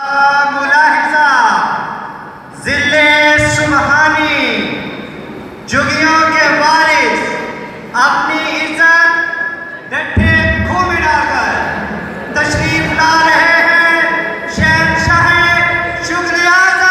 मुलाहिजा जिले सुबहानी जुगियों के वारिस अपनी इज्जत डंडे खूब में डालकर तशरीफ ला रहे हैं शहंशाह शुक्र आज़म।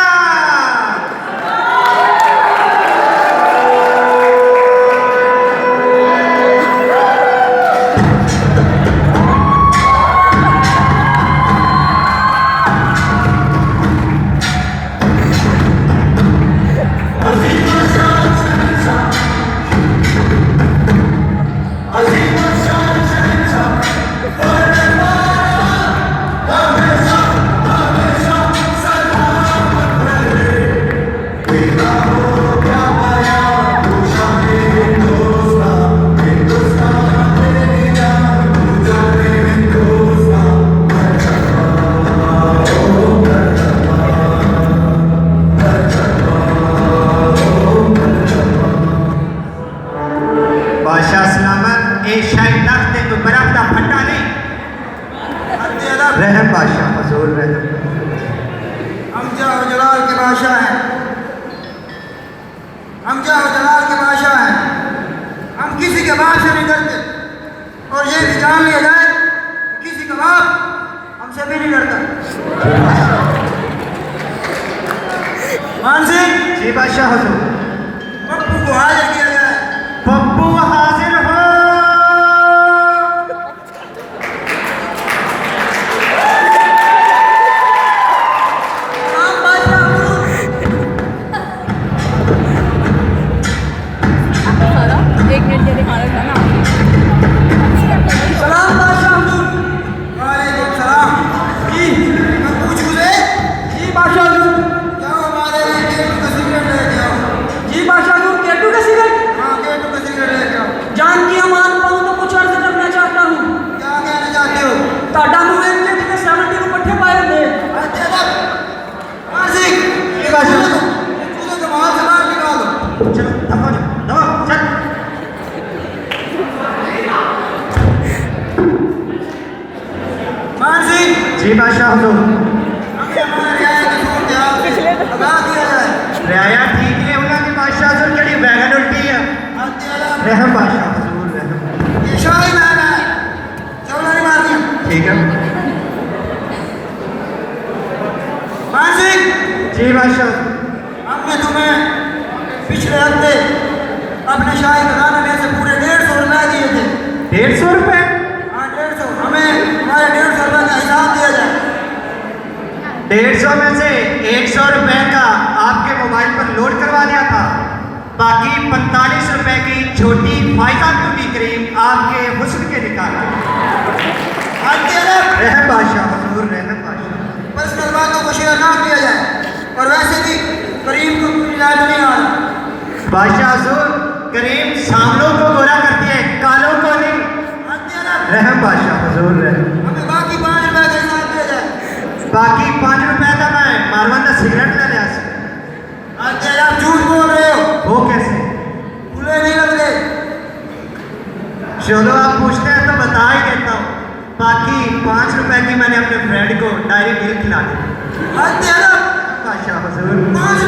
रहम बादशाह हजूर रहम। हम जाओ जलाल के बादशाह हैं, हम जाओ जलाल के बादशाह हैं। हम किसी के बाप से नहीं डरते और ये भी जान लिया जाए किसी का बाप हमसे भी नहीं डरता। मान सिंह जी बादशाह हजूर। पप्पू को हाजिर किया जाए। पप्पू हाजिर हो। सलाम बादशाह हुजूर। वालेकुम सलाम। जी मैं पूछूं से? जी बादशाह हुजूर। जाओ हमारे लिए केटू का सिगरेट लेके आओ। जी बादशाह हुजूर। केटू का सिगरेट? हाँ केटू का सिगरेट लेके आओ। जान की अमान पाऊँ तो कुछ अर्ज करना चाहता हूँ। क्या कहना चाहते हो? ताड़ा मुँह एक केटू के 70 पट्टे पाए थे। हाँ सिंह ये बादशाह चूल्हे को वहाँ से बाहर निकालो। चलो दबा दबा चल। मान सिंह जी बादशाह हजूर। हमें हमारे रियाया की सूरत हाल अदा किया जाए। रियाया ठीक है उन्होंने की बादशाह हजूर कड़ी वैगन उल्टी है। रहम बादशाह हजूर रहम। ये शाही महल है, चौधरी मार दिया। ठीक है। मान सिंह जी बादशाह। हमने तुम्हें पिछले हफ्ते अपने शाही खजाने में से पूरे 150 रुपए दिए थे। 150 रुपए? हाँ 150। हमें हमारे 150 रुपए का हिसाब दिया जाए। 150 में से 100 रुपए का आपके मोबाइल पर लोड करवा दिया था, बाकी 45 रुपए की छोटी फायदा ब्यूटी क्रीम आपके हुस्न के निकाल। रहम बादशाह हजूर रहम बादशाह। पर्सनल बातों को शेयर ना किया जाए और वैसे भी करीम को पूरी लाइट नहीं आ रहा। बादशाह हजूर करीम सांवलों को गोरा करती है, कालों को नहीं। रहम बादशाह हजूर रहम। हमें बाकी 5 रुपए का हिसाब दिया जाए। बाकी 5 रुपए का मैं मारवाना सिगरेट ले लिया। आप झूठ बोल रहे हो। वो कैसे? खुले नहीं लगते। चलो आप पूछते हैं तो बता ही देता हूँ। बाकी 5 रुपए की मैंने अपने फ्रेंड को डायरी मिल्क खिला दी। बादशाह हजूर। 5